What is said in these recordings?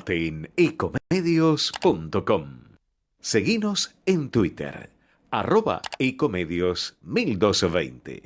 Infórmate en ecomedios.com. Seguinos en Twitter, @ecomedios1220.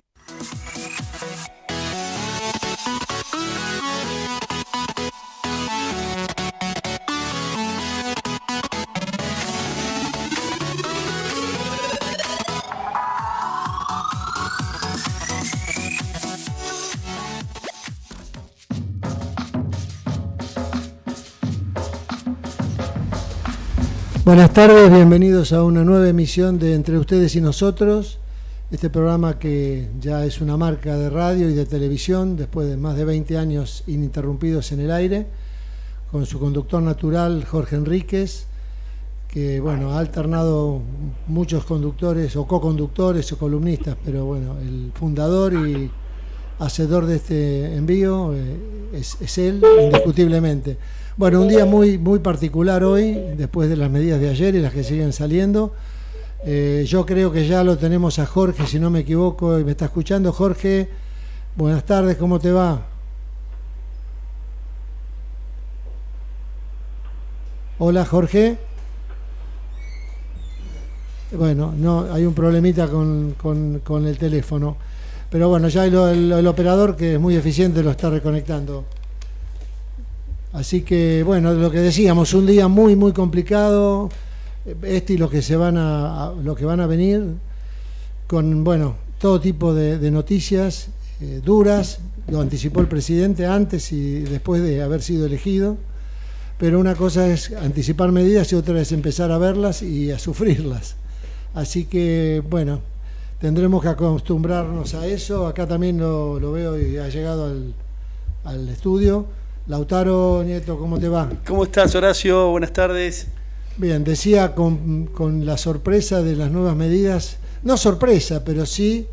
Buenas tardes, bienvenidos a una nueva emisión de Entre Ustedes y Nosotros, este programa que ya es una marca de radio y de televisión después de más de 20 años ininterrumpidos en el aire, con su conductor natural Jorge Enríquez, que bueno, ha alternado muchos conductores o co-conductores o columnistas, pero bueno, el fundador y hacedor de este envío es él, indiscutiblemente. Bueno, un día muy particular hoy, después de las medidas de ayer y las que siguen saliendo. Yo creo que ya lo tenemos a Jorge, si no me equivoco, y me está escuchando. Jorge, buenas tardes, ¿cómo te va? Hola, Jorge. Bueno, no, hay un problemita con el teléfono. Pero bueno, ya el operador, que es muy eficiente, lo está reconectando. Así que, bueno, lo que decíamos, un día muy complicado, y los que van a venir, con, bueno, todo tipo de noticias duras. Lo anticipó el presidente antes y después de haber sido elegido. Pero una cosa es anticipar medidas y otra es empezar a verlas y a sufrirlas. Así que, bueno, tendremos que acostumbrarnos a eso. Acá también lo veo y ha llegado al estudio. Lautaro Nieto, ¿cómo te va? ¿Cómo estás, Horacio? Buenas tardes. Bien, decía con la sorpresa de las nuevas medidas, no sorpresa, pero sí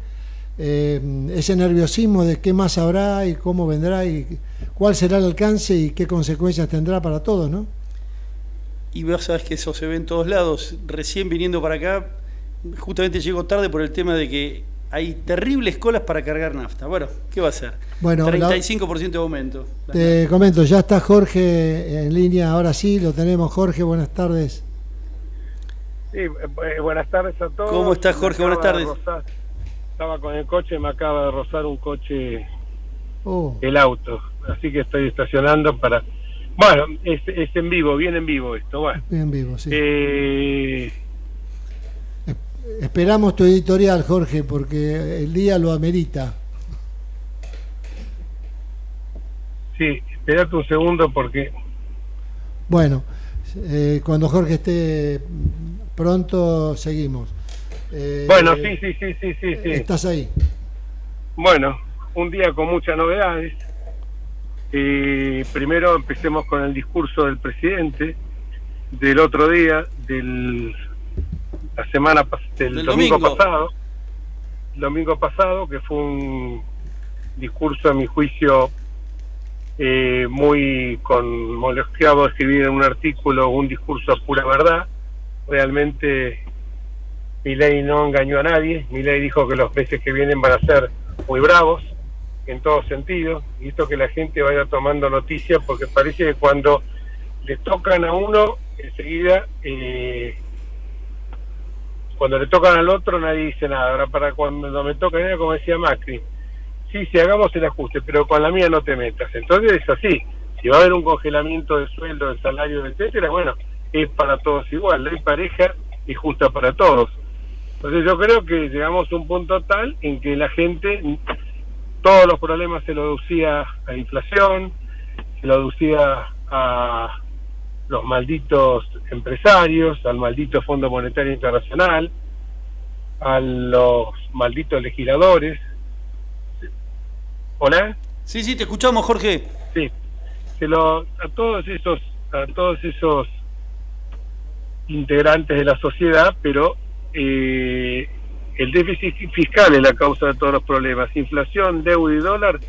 ese nerviosismo de qué más habrá y cómo vendrá y cuál será el alcance y qué consecuencias tendrá para todos, ¿no? Y vos sabés que eso se ve en todos lados. Recién viniendo para acá, justamente llego tarde por el tema de que hay terribles colas para cargar nafta. Bueno, ¿qué va a ser? Bueno, 35% de aumento. Te comento, ya está Jorge en línea, ahora sí, lo tenemos. Jorge, buenas tardes. Sí, buenas tardes a todos. ¿Cómo estás, Jorge? Buenas tardes. Estaba con el coche, me acaba de rozar un coche, el auto, así que estoy estacionando para... Bueno, es en vivo, bien en vivo esto, bueno. Bien en vivo, sí. Esperamos tu editorial, Jorge, porque el día lo amerita. Sí, esperate un segundo porque... Bueno, cuando Jorge esté pronto, seguimos. Bueno, sí. ¿Estás ahí? Bueno, un día con muchas novedades. Primero empecemos con el discurso del presidente del otro día, del domingo pasado, que fue un discurso, a mi juicio, muy como lo acabo de escribir en un artículo, un discurso a pura verdad. Realmente Milei no engañó a nadie. Milei dijo que los meses que vienen van a ser muy bravos en todo sentido, y esto que la gente vaya tomando noticias, porque parece que cuando le tocan a uno, enseguida cuando le tocan al otro nadie dice nada. Ahora, para cuando me toca, como decía Macri, sí, hagamos el ajuste, pero con la mía no te metas. Entonces es así, si va a haber un congelamiento de sueldo, de salario, etcétera, bueno, es para todos igual, ley pareja y justa para todos. Entonces yo creo que llegamos a un punto tal en que la gente, todos los problemas se lo aducía a inflación, se lo aducía a los malditos empresarios, al maldito Fondo Monetario Internacional, a los malditos legisladores. ¿Hola? Sí, te escuchamos, Jorge. Sí, a todos esos integrantes de la sociedad, pero el déficit fiscal es la causa de todos los problemas. Inflación, deuda y dólar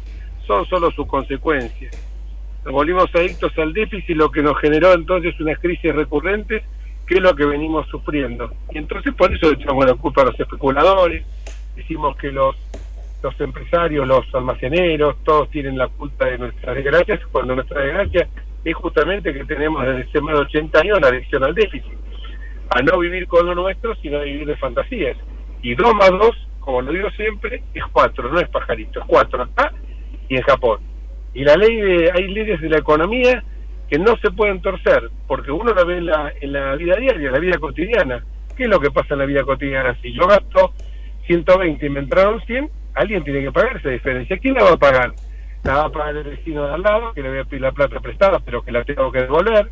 son solo sus consecuencias. Nos volvimos adictos al déficit, lo que nos generó entonces unas crisis recurrentes, que es lo que venimos sufriendo. Y entonces por eso echamos la culpa a los especuladores, decimos que los empresarios, los almaceneros, todos tienen la culpa de nuestras desgracias, cuando nuestra desgracia es justamente que tenemos desde hace más de 80 años la adicción al déficit, a no vivir con lo nuestro, sino a vivir de fantasías. Y 2 más 2, como lo digo siempre, es 4, no es pajarito, es 4 acá y en Japón. Y hay leyes de la economía que no se pueden torcer, porque uno lo ve en la vida diaria, en la vida cotidiana. ¿Qué es lo que pasa en la vida cotidiana? Si yo gasto 120 y me entraron 100, alguien tiene que pagar esa diferencia. ¿Quién la va a pagar? La va a pagar el vecino de al lado, que le voy a pedir la plata prestada, pero que la tengo que devolver.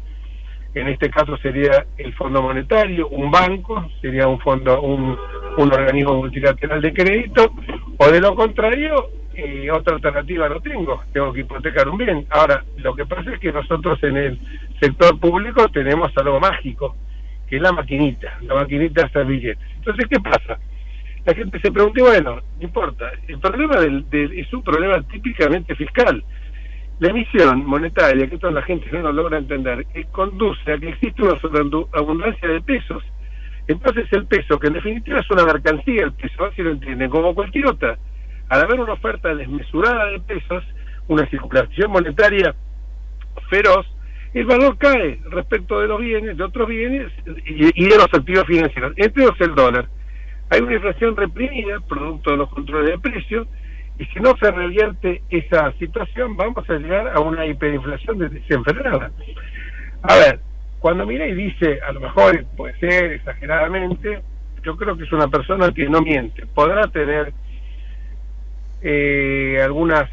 En este caso sería el Fondo Monetario, un banco, sería un fondo, un organismo multilateral de crédito, o de lo contrario, otra alternativa no tengo que hipotecar un bien. Ahora, lo que pasa es que nosotros en el sector público tenemos algo mágico, que es la maquinita de hacer billetes. Entonces, ¿qué pasa? La gente se pregunta, bueno, no importa, el problema es un problema típicamente fiscal. La emisión monetaria, que toda la gente no lo logra entender, conduce a que existe una abundancia de pesos. Entonces el peso, que en definitiva es una mercancía, el peso, si lo entienden, como cualquier otra, al haber una oferta desmesurada de pesos, una circulación monetaria feroz, el valor cae respecto de los bienes, de otros bienes y de los activos financieros, entre ellos el dólar. Hay una inflación reprimida, producto de los controles de precios, y si no se revierte esa situación, vamos a llegar a una hiperinflación desenfrenada. A ver, cuando Milei dice, a lo mejor puede ser exageradamente, yo creo que es una persona que no miente. Podrá tener algunas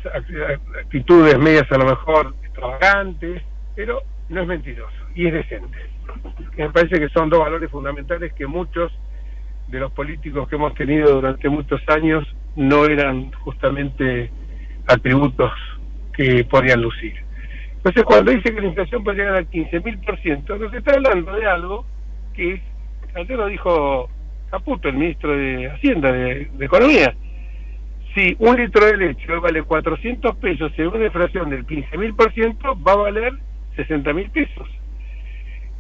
actitudes medias a lo mejor extravagantes, pero no es mentiroso y es decente. Me parece que son 2 valores fundamentales que muchos de los políticos que hemos tenido durante muchos años no eran justamente atributos que podían lucir. Entonces, cuando dice que la inflación puede llegar al 15.000%, nos está hablando de algo que es, ayer lo dijo Caputo, el ministro de Hacienda, de Economía. Si 1 litro de leche hoy vale 400 pesos, según una inflación del 15.000%, va a valer 60.000 pesos.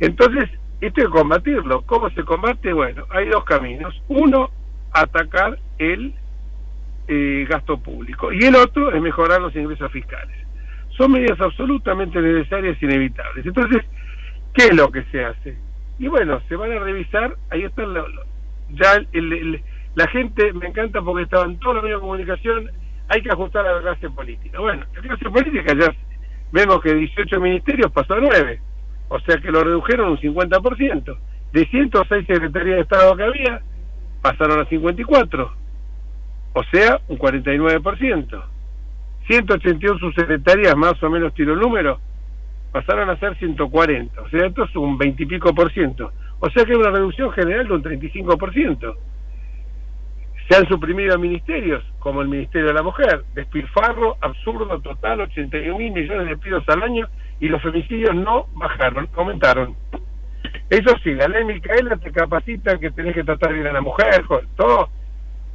Entonces, esto hay que combatirlo. ¿Cómo se combate? Bueno, hay 2 caminos. Uno, atacar el gasto público, y el otro es mejorar los ingresos fiscales. Son medidas absolutamente necesarias e inevitables. Entonces, ¿qué es lo que se hace? Y bueno, se van a revisar, ahí están la gente, me encanta porque estaban en todos los medios de comunicación, hay que ajustar a la clase política. Bueno, la clase política ya vemos que 18 ministerios pasó a 9, o sea que lo redujeron un 50%. De 106 secretarías de Estado que había, pasaron a 54, o sea, un 49%. 181 subsecretarías, más o menos tiro el número, pasaron a ser 140, o sea, esto es un 20 y pico %, o sea que es una reducción general de un 35%. Se han suprimido ministerios, como el Ministerio de la Mujer, despilfarro absurdo total, 81.000 millones de pesos al año, y los femicidios no bajaron, aumentaron. Eso sí, la ley Micaela te capacita que tenés que tratar bien a la mujer, todo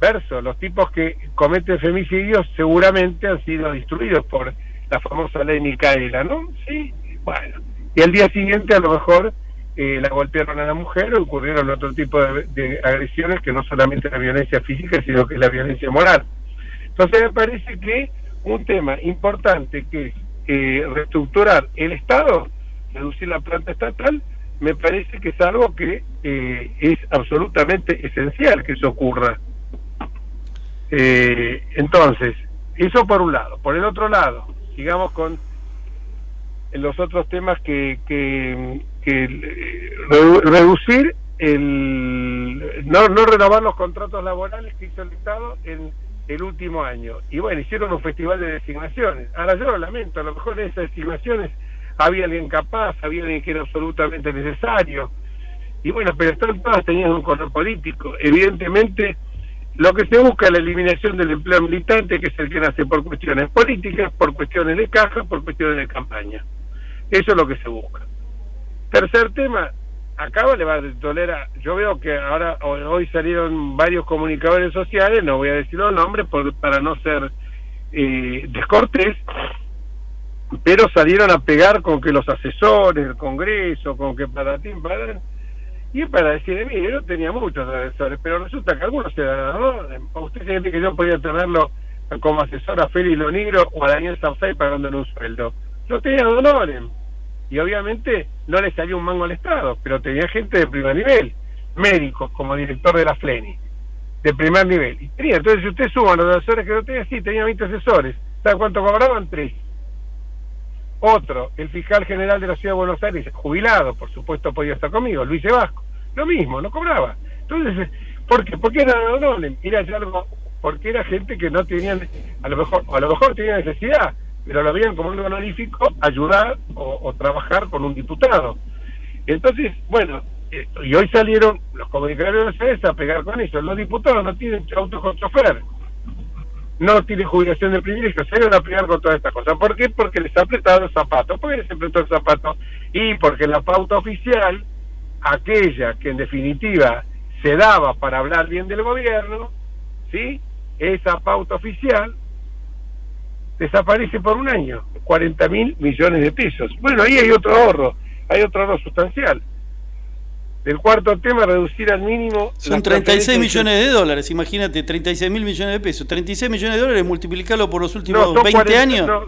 verso. Los tipos que cometen femicidios seguramente han sido destruidos por la famosa ley Micaela, ¿no? Sí, bueno. Y al día siguiente a lo mejor la golpearon a la mujer o ocurrieron otro tipo de agresiones que no solamente la violencia física, sino que la violencia moral. Entonces me parece que un tema importante que es reestructurar el Estado, reducir la planta estatal, me parece que es algo que es absolutamente esencial que eso ocurra. Entonces, eso por un lado. Por el otro lado, sigamos con los otros temas que reducir no renovar los contratos laborales que hizo el Estado en el último año. Y bueno, hicieron un festival de designaciones. Ahora yo lo lamento, a lo mejor en esas designaciones había alguien capaz, había alguien que era absolutamente necesario. Y bueno, pero están todas teniendo un color político. Evidentemente, lo que se busca es la eliminación del empleo militante, que es el que nace por cuestiones políticas, por cuestiones de caja, por cuestiones de campaña. Eso es lo que se busca. Tercer tema, acá vale más de tolerar. Yo veo que ahora, hoy salieron varios comunicadores sociales, no voy a decir los nombres para no ser descortés, pero salieron a pegar con que los asesores, el Congreso, con que patatín, patatán. Y para decir, mire, yo tenía muchos asesores, pero resulta que algunos se dan, ¿no? ¿Usted cree que yo podía tenerlo como asesor a Félix Lonigro o a Daniel Sauzay pagándole un sueldo? Yo tenía don Oren. y obviamente no le salió un mango al Estado, pero tenía gente de primer nivel, médicos como director de la FLENI, de primer nivel. Y tenía, entonces si usted suma los asesores que no tenía, sí, tenía 20 asesores. ¿Sabe cuánto cobraban? 3. Otro, el fiscal general de la Ciudad de Buenos Aires, jubilado, por supuesto podía estar conmigo, Luis Vasco, lo mismo, no cobraba. Entonces, ¿por qué? Porque era honorable, era algo, porque era gente que no tenían, a lo mejor tenía necesidad, pero lo veían como un honorífico ayudar o trabajar con un diputado. Entonces, bueno, y hoy salieron los comunicadores a pegar con eso. Los diputados no tienen autos con chofer, no tienen jubilación de privilegio, salieron a pegar con todas estas cosas. ¿Por qué? Porque les ha apretado el zapato. ¿Por qué les apretó el zapato? Y porque la pauta oficial, aquella que en definitiva se daba para hablar bien del gobierno, ¿sí? Esa pauta oficial desaparece por un año, 40.000 millones de pesos. Bueno, ahí hay otro ahorro sustancial. El cuarto tema, reducir al mínimo... Son 36 millones de dólares, imagínate, 36.000 millones de pesos. 36 millones de dólares, multiplicarlo por los últimos 20 40, años. No,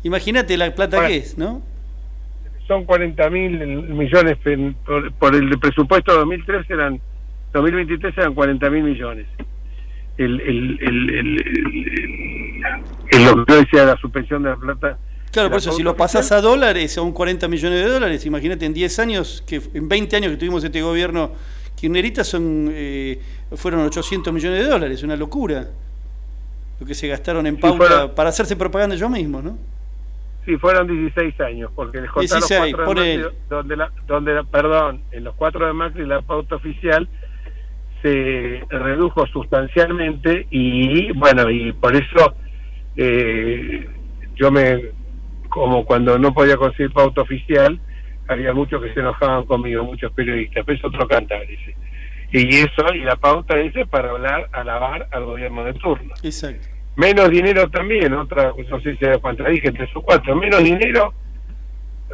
imagínate la plata que es, ¿no? Son 40.000 millones por el presupuesto de 2023 eran 40.000 millones. Lo que yo decía, la suspensión de la plata. Claro, por eso si lo pasás a dólares, son 40 millones de dólares, imagínate en 10 años, en 20 años que tuvimos este gobierno kirchnerista fueron 800 millones de dólares, una locura lo que se gastaron en pauta para hacerse propaganda ellos mismos, ¿no? Sí, fueron 16 años, porque les contaron 16, los 4 de Macri, en los 4 de Macri la pauta oficial se redujo sustancialmente y bueno, y por eso yo como cuando no podía conseguir pauta oficial, había muchos que se enojaban conmigo, muchos periodistas, pero es otro cantar ese. Y la pauta ese para alabar al gobierno de turno. Exacto. Menos dinero también, otra, no sé si cuánto dije, 3 o 4, menos dinero,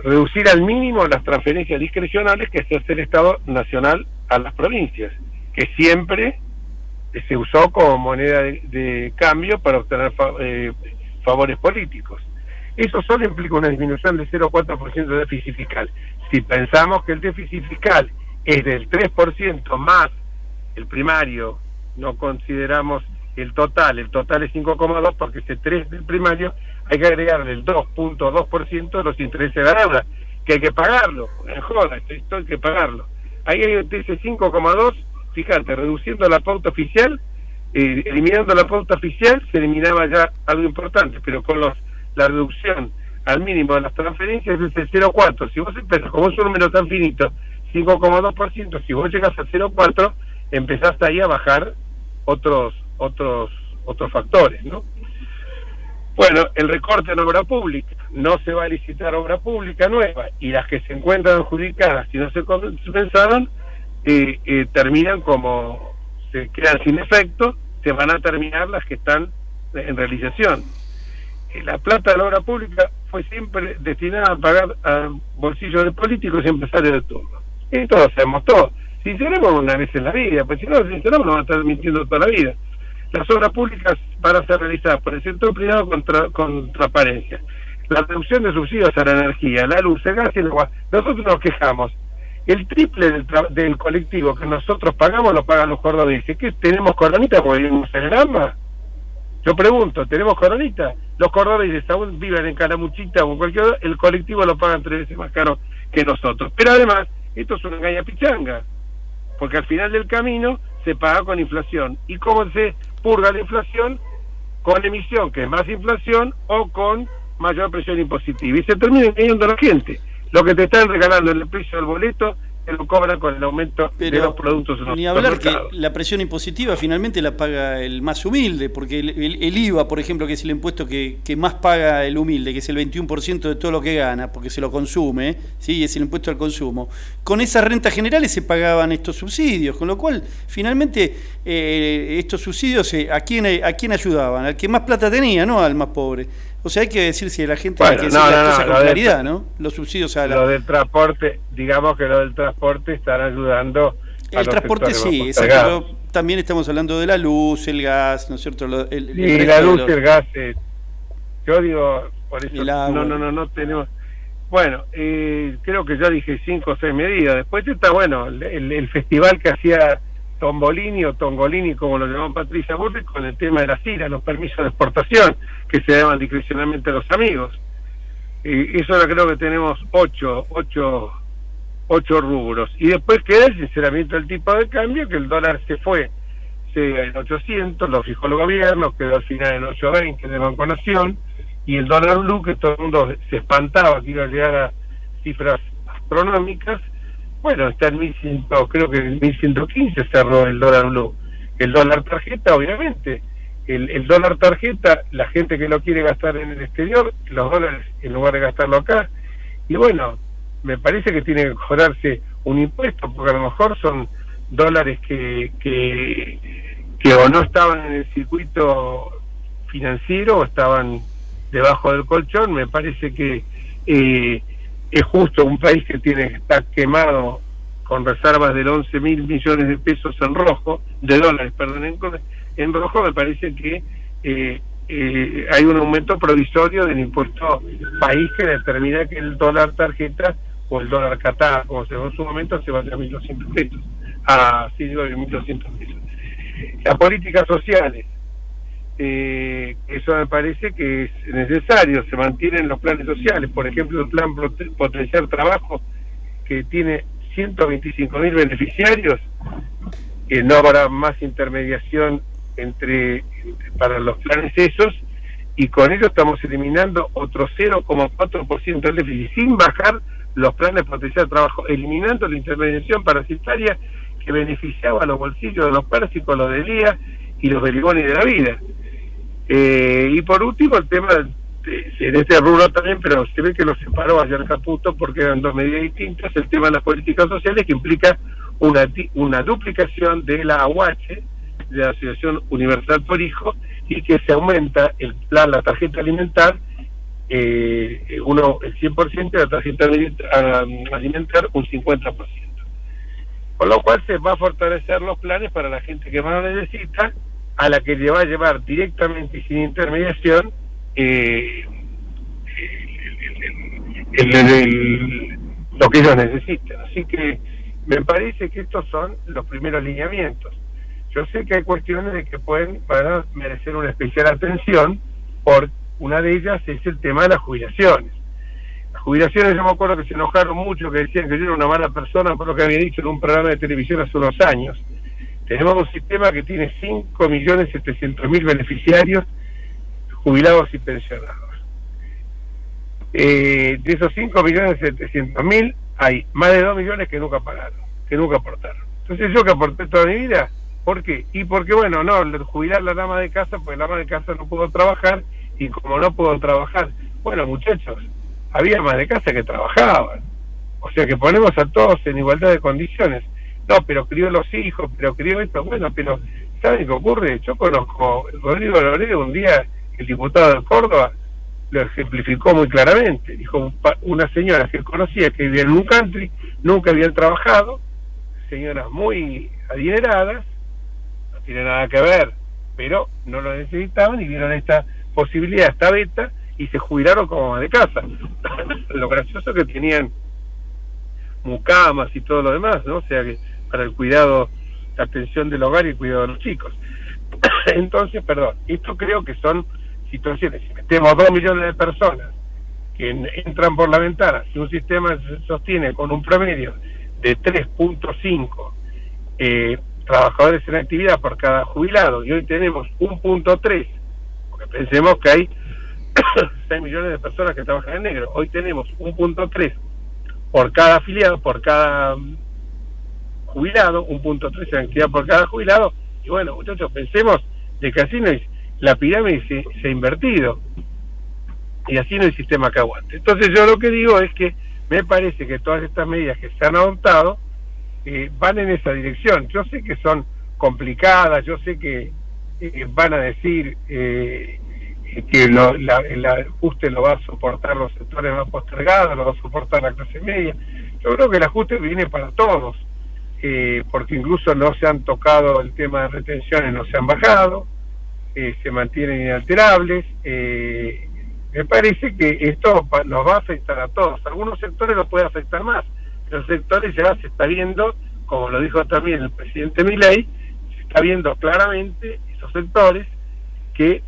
reducir al mínimo las transferencias discrecionales que se hace el Estado Nacional a las provincias, que siempre se usó como moneda de cambio para obtener favores políticos. Eso solo implica una disminución del 0,4% de déficit fiscal. Si pensamos que el déficit fiscal es del 3% más el primario, no consideramos el total es 5,2 porque ese 3 del primario hay que agregarle el 2,2% de los intereses de la deuda, que hay que pagarlo, en joda, esto hay que pagarlo. Ahí hay ese 5,2, fíjate, reduciendo la pauta oficial, eliminando la pauta oficial, se eliminaba ya algo importante, pero con la reducción al mínimo de las transferencias es el 0,4. Si vos empezás, como es un número tan finito, 5,2%, si vos llegas al 0,4, empezás ahí a bajar otros factores, ¿no? Bueno, el recorte en obra pública, no se va a licitar obra pública nueva, y las que se encuentran adjudicadas y no se compensaron, terminan como, se quedan sin efecto, se van a terminar las que están en realización. La plata de la obra pública fue siempre destinada a pagar a bolsillos de políticos y empresarios de turno. Y todos sabemos todo. Sinceramos una vez en la vida, pues si no sinceramos nos van a estar mintiendo toda la vida. Las obras públicas van a ser realizadas por el sector privado con transparencia. La reducción de subsidios a la energía, la luz, el gas y el agua. Nosotros nos quejamos. El triple del colectivo que nosotros pagamos lo pagan los cordobeses. ¿Qué tenemos coronita porque vivimos en el AMBA? Yo pregunto, ¿tenemos coronita? Los cordobeses aún viven en Calamuchita o en cualquier otro, el colectivo lo pagan 3 veces más caro que nosotros. Pero además, esto es una engaña pichanga, porque al final del camino se paga con inflación. ¿Y cómo se purga la inflación? Con emisión, que es más inflación, o con mayor presión impositiva. Y se termina engañando a la gente. Lo que te están regalando en el precio del boleto te lo cobran con el aumento de los productos. Ni hablar que la presión impositiva finalmente la paga el más humilde, porque el IVA, por ejemplo, que es el impuesto que más paga el humilde, que es el 21% de todo lo que gana, porque se lo consume, ¿sí? Es el impuesto al consumo. Con esas rentas generales se pagaban estos subsidios, con lo cual finalmente estos subsidios ¿a quién ayudaban? Al que más plata tenía, no al más pobre. O sea, hay que decirse a la gente, hay que decir las cosas con claridad, ¿no? Los subsidios a lo del transporte, digamos que lo del transporte están ayudando a el transporte sí, exacto, pero también estamos hablando de la luz, el gas, ¿no es cierto? Y la luz y el gas, yo digo, por eso no tenemos, Bueno, creo que ya dije 5 o 6 medidas. Después está, bueno, el festival que hacía Tombolini o Tongolini, como lo llamó Patricia Burri, con el tema de las IRA, los permisos de exportación, que se daban discrecionalmente a los amigos. Eso ahora creo que tenemos 8 rubros. Y después queda el sinceramiento del tipo de cambio, que el dólar se fue en 800, lo fijó el gobierno, quedó al final en 820 de Banco Nación, y el dólar blue, que todo el mundo se espantaba que iba a llegar a cifras astronómicas, bueno, está en 1100, creo que en 1115 cerró el dólar blue. El dólar tarjeta, obviamente, el dólar tarjeta, la gente que lo quiere gastar en el exterior, los dólares en lugar de gastarlo acá, y bueno, me parece que tiene que cobrarse un impuesto, porque a lo mejor son dólares que o no estaban en el circuito financiero o estaban debajo del colchón. Me parece que es justo un país que está quemado con reservas de 11.000 millones de pesos en rojo, de dólares, perdón, en rojo. Me parece que hay un aumento provisorio del impuesto país que determina que el dólar tarjeta o el dólar Qatar, como se dio en su momento, se vaya a 1.200 pesos. Sí, digo, 1.200 pesos. Las políticas sociales, eso me parece que es necesario. Se mantienen los planes sociales, por ejemplo el plan Potenciar Trabajo, que tiene 125.000 beneficiarios, que no habrá más intermediación para los planes esos, y con ello estamos eliminando otro 0,4% del déficit, sin bajar los planes Potenciar Trabajo, eliminando la intermediación parasitaria que beneficiaba a los bolsillos de los pérficos, los de Elías y los beligones de la vida. Y por último, el tema en este rubro también, pero se ve que lo separó ayer Caputo porque eran dos medidas distintas, el tema de las políticas sociales, que implica una duplicación de la AUH, de la Asociación Universal por Hijo, y que se aumenta la tarjeta alimentar, el 100%, de la tarjeta alimentar un 50%. Con lo cual se va a fortalecer los planes para la gente que más lo necesita, a la que le va a llevar directamente y sin intermediación lo que ellos necesitan. Así que me parece que estos son los primeros lineamientos. Yo sé que hay cuestiones de que van a merecer una especial atención, por una de ellas es el tema de las jubilaciones. Las jubilaciones, yo me acuerdo que se enojaron mucho, que decían que yo era una mala persona por lo que había dicho en un programa de televisión hace unos años. Tenemos un sistema que tiene 5.700.000 beneficiarios jubilados y pensionados. De esos 5.700.000 hay más de 2 millones que nunca pagaron, que nunca aportaron. Entonces yo, que aporté toda mi vida, ¿por qué? Y porque, bueno, no, jubilar la dama de casa, pues la dama de casa no pudo trabajar, y como no pudo trabajar, bueno, muchachos, había más de casa que trabajaban. O sea que ponemos a todos en igualdad de condiciones. No, pero crió los hijos, pero crió esto. Bueno, pero ¿saben qué ocurre? Yo conozco Rodrigo Loredo, un día el diputado de Córdoba lo ejemplificó muy claramente. Dijo, una señora que conocía, que vivía en un country, nunca habían trabajado, señoras muy adineradas, no tiene nada que ver, pero no lo necesitaban y vieron esta posibilidad, esta beta, y se jubilaron como ama de casa. Lo gracioso es que tenían mucamas y todo lo demás, ¿no? O sea que para el cuidado, la atención del hogar y el cuidado de los chicos. Entonces, esto creo que son situaciones. Si metemos 2 millones de personas que entran por la ventana, si un sistema se sostiene con un promedio de 3.5 trabajadores en actividad por cada jubilado, y hoy tenemos 1.3, porque pensemos que hay 6 millones de personas que trabajan en negro, hoy tenemos 1.3 por cada afiliado, por cada jubilado, 1.3 en actividad por cada jubilado, y bueno, muchachos, pensemos de que así no hay, la pirámide se ha invertido, y así no hay sistema que aguante. Entonces yo lo que digo es que me parece que todas estas medidas que se han adoptado van en esa dirección. Yo sé que son complicadas, yo sé que van a decir que el ajuste lo va a soportar los sectores más postergados, lo va a soportar la clase media. Yo creo que el ajuste viene para todos, porque incluso no se han tocado el tema de retenciones, no se han bajado, se mantienen inalterables, Me parece que esto nos va a afectar a todos. Algunos sectores los puede afectar más. Los sectores ya se está viendo, como lo dijo también el presidente Milei, se está viendo claramente esos sectores que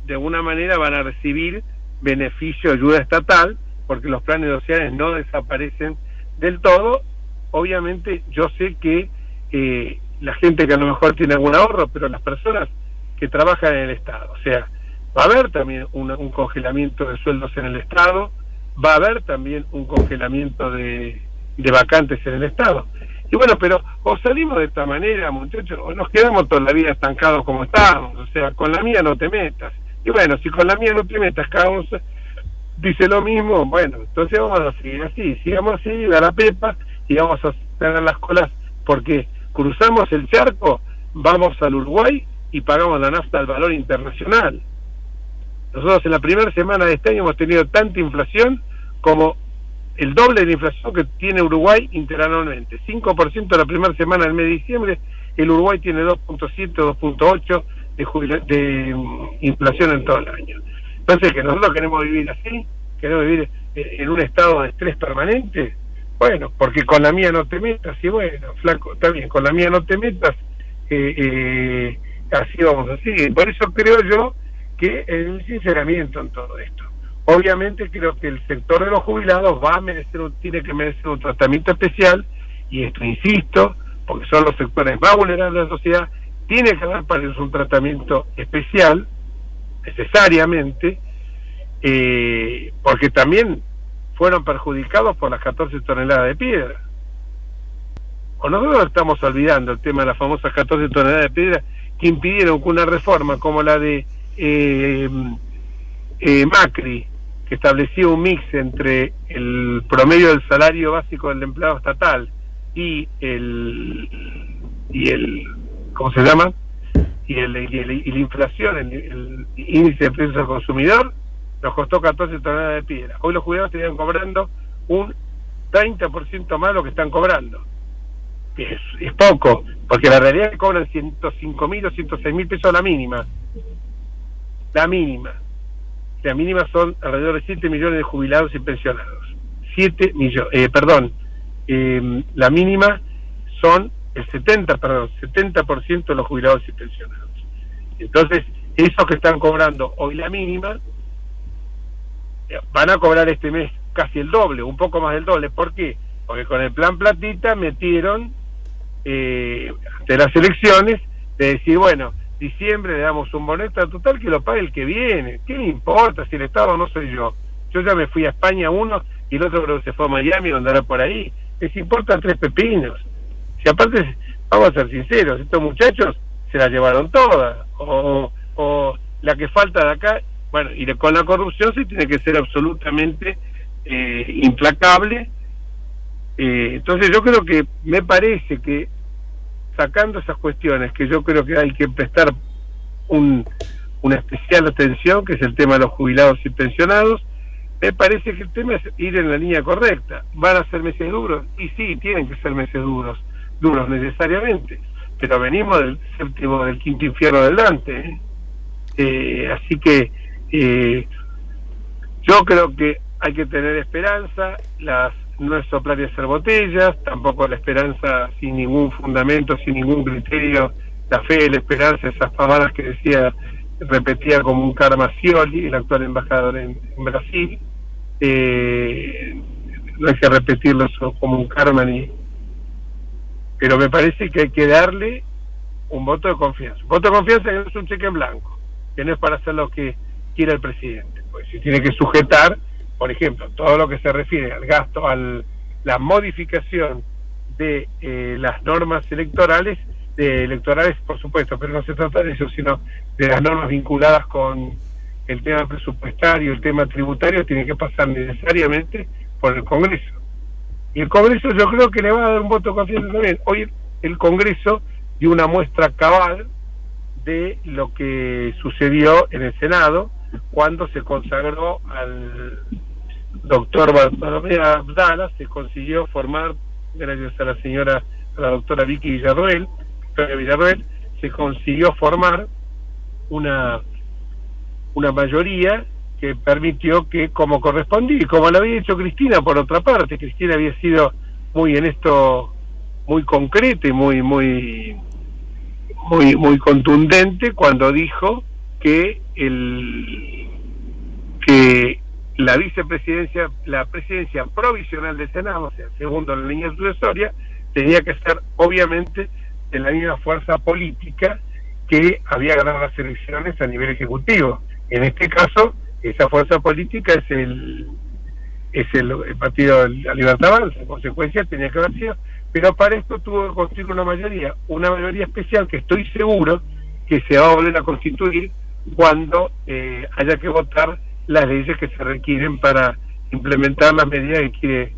de alguna manera van a recibir beneficio, ayuda estatal, porque los planes sociales no desaparecen del todo. Obviamente yo sé que la gente que a lo mejor tiene algún ahorro, pero las personas que trabajan en el Estado, o sea, va a haber también un congelamiento de sueldos en el Estado, va a haber también un congelamiento de vacantes en el Estado. Y bueno, pero o salimos de esta manera, muchachos, o nos quedamos toda la vida estancados como estábamos. O sea, con la mía no te metas. Y bueno, si con la mía no te metas, cada uno dice lo mismo, bueno, entonces vamos a seguir así, sigamos así, da la pepa, y vamos a tener las colas, porque cruzamos el charco, vamos al Uruguay y pagamos la nafta al valor internacional. Nosotros en la primera semana de este año hemos tenido tanta inflación como el doble de la inflación que tiene Uruguay interanualmente. 5% la primera semana del mes de diciembre, el Uruguay tiene 2.7 o 2.8 de inflación en todo el año. Entonces, que nosotros queremos vivir así, queremos vivir en un estado de estrés permanente, bueno, porque con la mía no te metas, y bueno, flaco, está bien, con la mía no te metas, así vamos a seguir. Por eso creo yo que el sinceramiento en todo esto. Obviamente creo que el sector de los jubilados tiene que merecer un tratamiento especial, y esto insisto, porque son los sectores más vulnerables de la sociedad, tiene que haber para ellos un tratamiento especial, necesariamente, porque también fueron perjudicados por las 14 toneladas de piedra. O nosotros estamos olvidando el tema de las famosas 14 toneladas de piedra que impidieron que una reforma como la de Macri, que establecía un mix entre el promedio del salario básico del empleado estatal y el ¿cómo se llama? Y la inflación, el índice de precios al consumidor, nos costó 14 toneladas de piedra. Hoy los jubilados estarían cobrando un 30% más lo que están cobrando. Es poco, porque la realidad es que cobran 105.000 o 106.000 pesos la mínima. La mínima son alrededor de 7 millones de jubilados y pensionados. 7 millones, la mínima son el 70% de los jubilados y pensionados. Entonces, esos que están cobrando hoy la mínima, van a cobrar este mes casi el doble, un poco más del doble. ¿Por qué? Porque con el plan Platita metieron, ante las elecciones, de decir, bueno, diciembre le damos un bono extra total que lo pague el que viene. ¿Qué me importa si el Estado no soy yo? Yo ya me fui a España uno y el otro creo que se fue a Miami o andará por ahí. Les importan 3 pepinos. Si aparte, vamos a ser sinceros, estos muchachos se la llevaron todas, o la que falta de acá, bueno, y con la corrupción sí tiene que ser absolutamente implacable. Entonces yo creo que, me parece que sacando esas cuestiones, que yo creo que hay que prestar una especial atención, que es el tema de los jubilados y pensionados, me parece que el tema es ir en la línea correcta. ¿Van a ser meses duros? Y sí, tienen que ser meses duros necesariamente, pero venimos del quinto infierno del Dante, así que yo creo que hay que tener esperanza. No es soplar y hacer botellas, tampoco la esperanza sin ningún fundamento, sin ningún criterio, la fe, la esperanza, esas pavadas que repetía como un karma Scioli, el actual embajador en Brasil. No hay que repetirlo como un karma pero me parece que hay que darle un voto de confianza. Un voto de confianza que no es un cheque en blanco, que no es para hacer lo que quiera el presidente. Pues si tiene que sujetar, por ejemplo, todo lo que se refiere al gasto, la modificación de las normas electorales, por supuesto, pero no se trata de eso, sino de las normas vinculadas con el tema presupuestario, el tema tributario, tiene que pasar necesariamente por el Congreso. Y el Congreso yo creo que le va a dar un voto de confianza también. Hoy el Congreso dio una muestra cabal de lo que sucedió en el Senado cuando se consagró al doctor Bartolomé Abdala. Se consiguió formar, gracias a la doctora Vicky Villarroel, se consiguió formar una mayoría que permitió que, como correspondía, y como lo había hecho Cristina por otra parte, Cristina había sido muy en esto, muy concreta y muy contundente cuando dijo que la vicepresidencia, la presidencia provisional del Senado, o sea, segundo en la línea sucesoria, tenía que ser obviamente de la misma fuerza política que había ganado las elecciones a nivel ejecutivo. En este caso, esa fuerza política es el Partido de la Libertad Avanza, en consecuencia tenía que haber sido, pero para esto tuvo que constituir una mayoría especial que estoy seguro que se va a volver a constituir cuando haya que votar las leyes que se requieren para implementar las medidas que quiere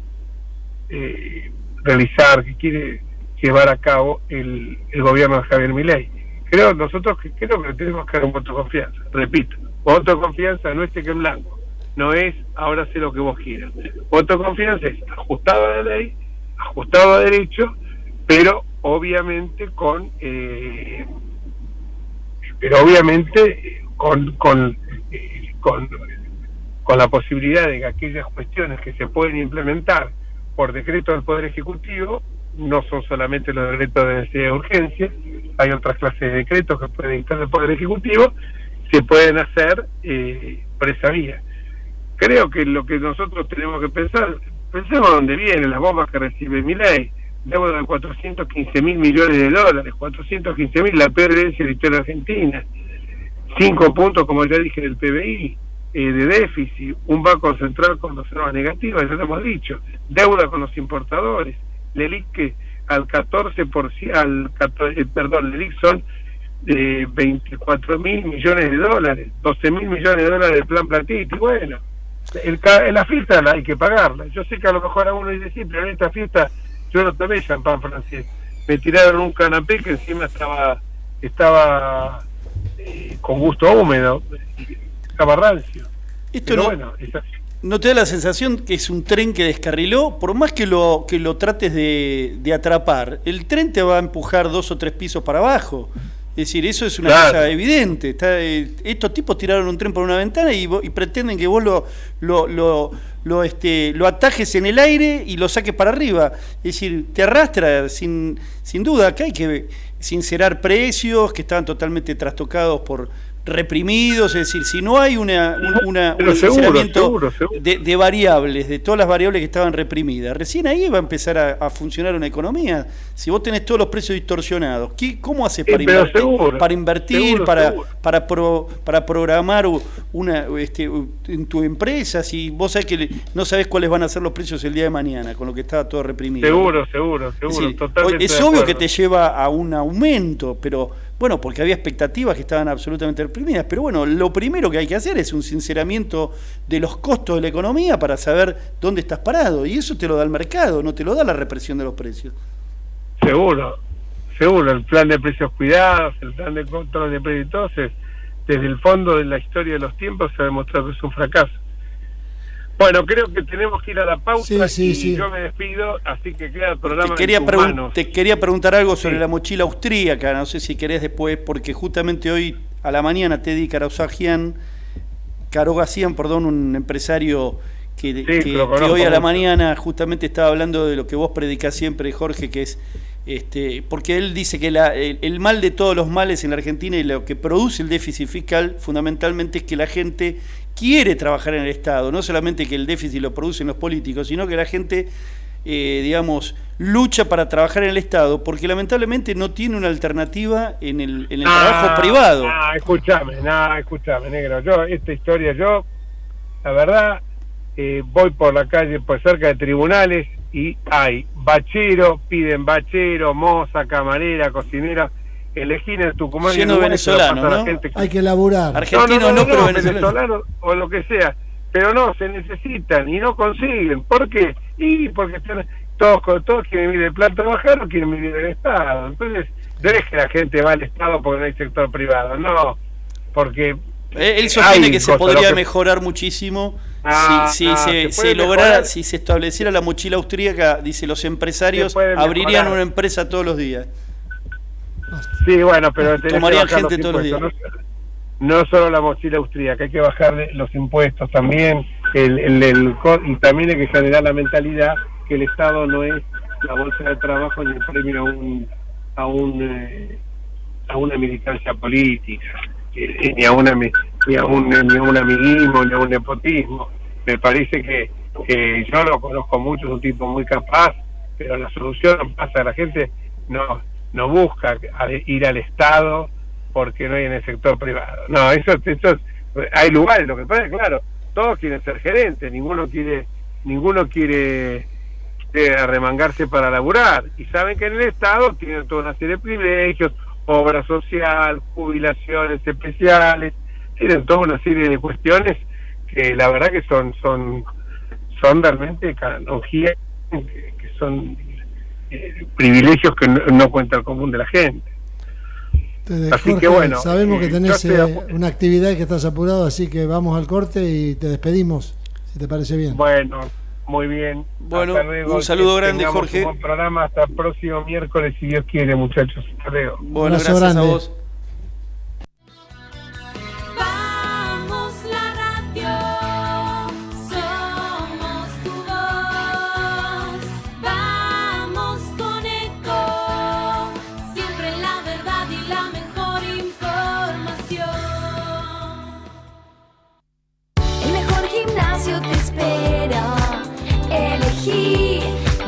realizar, que quiere llevar a cabo el gobierno de Javier Milei. Nosotros creo que tenemos que dar un voto de confianza. Repito, voto de confianza no es cheque en blanco, no es ahora sé lo que vos quieras. Voto de confianza es ajustado a la ley, ajustado a derecho, pero obviamente con la posibilidad de que aquellas cuestiones que se pueden implementar por decreto del Poder Ejecutivo, no son solamente los decretos de necesidad de urgencia, hay otras clases de decretos que puede dictar el Poder Ejecutivo, se pueden hacer por esa vía. Creo que lo que nosotros tenemos que pensemos dónde vienen las bombas que recibe Milei, deuda de 415.000 millones de dólares, 415.000, la peor herencia de la historia argentina, 5 puntos, como ya dije, del PBI, de déficit, un banco central con reservas negativas, ya lo hemos dicho, deuda con los importadores, LELIC que al 14%, LELIC son 24.000 millones de dólares, 12.000 millones de dólares del plan Platiti, bueno, la fiesta hay que pagarla. Yo sé que a lo mejor a uno dice, sí, pero en esta fiesta yo no tomé champán francés, me tiraron un canapé que encima estaba con gusto húmedo, estaba rancio. Esto no, bueno, ¿no te da la sensación que es un tren que descarriló? Por más que lo trates de atrapar, el tren te va a empujar 2 o 3 pisos para abajo. Es decir, eso es una cosa evidente. Estos tipos tiraron un tren por una ventana y pretenden que vos lo atajes en el aire y lo saques para arriba. Es decir, te arrastra sin duda. Acá hay que sincerar precios que estaban totalmente trastocados por reprimidos, es decir, si no hay un sinceramiento de variables, de todas las variables que estaban reprimidas, recién ahí va a empezar a funcionar una economía. Si vos tenés todos los precios distorsionados, ¿cómo haces para invertir, para programar en tu empresa, si vos sabés que no sabés cuáles van a ser los precios el día de mañana, con lo que estaba todo reprimido? Seguro, es decir, totalmente. Es obvio que te lleva a un aumento, pero bueno, porque había expectativas que estaban absolutamente reprimidas, pero bueno, lo primero que hay que hacer es un sinceramiento de los costos de la economía para saber dónde estás parado, y eso te lo da el mercado, no te lo da la represión de los precios. Seguro, el plan de precios cuidados, el plan de control de precios, entonces, desde el fondo de la historia de los tiempos se ha demostrado que es un fracaso. Bueno, creo que tenemos que ir a la pausa y yo me despido, así que queda el programa te quería preguntar algo sobre la mochila austríaca, no sé si querés después, porque justamente hoy a la mañana Teddy Karogasian, un empresario que hoy a la mañana justamente estaba hablando de lo que vos predicás siempre, Jorge, que es porque él dice que el mal de todos los males en la Argentina y lo que produce el déficit fiscal fundamentalmente es que la gente quiere trabajar en el Estado, no solamente que el déficit lo producen los políticos, sino que la gente lucha para trabajar en el Estado, porque lamentablemente no tiene una alternativa en el trabajo privado. Escúchame, negro, la verdad, voy por la calle, por cerca de tribunales, y hay piden bachero, moza, camarera, cocinera, elegí en el Tucumán lleno de venezolanos, ¿no? Hay que laburar. Argentinos no, pero venezolanos o lo que sea, pero no, se necesitan y no consiguen. ¿Por qué? Porque están todos quieren vivir del plan trabajar o quieren vivir del Estado. Entonces, no es que la gente va al Estado porque no hay sector privado, no, porque él sostiene que se podría mejorar muchísimo si se estableciera la mochila austríaca. Dice, los empresarios abrirían una empresa todos los días. Sí, bueno, pero tomarían gente todos los días. no solo la mochila austríaca, hay que bajar los impuestos también, y también hay que generar la mentalidad que el Estado no es la bolsa de trabajo ni el premio a una militancia política, ni a un amiguismo, ni a un nepotismo. Me parece que yo lo conozco mucho, es un tipo muy capaz, pero la solución pasa, la gente no busca ir al Estado porque no hay en el sector privado. No, eso hay lugares, lo que pasa es que, claro, todos quieren ser gerentes, ninguno quiere arremangarse para laburar, y saben que en el Estado tienen toda una serie de privilegios, obra social, jubilaciones especiales, tienen toda una serie de cuestiones que la verdad que son realmente canonjías, que son privilegios que no cuenta el común de la gente. Así Jorge, que bueno, sabemos que tenés una actividad y que estás apurado, así que vamos al corte y te despedimos, si te parece bien. Bueno, muy bien. Bueno, un saludo grande, Jorge. Un buen programa, hasta el próximo miércoles, si Dios quiere, muchachos. Hasta luego. Bueno, gracias grande. A vos.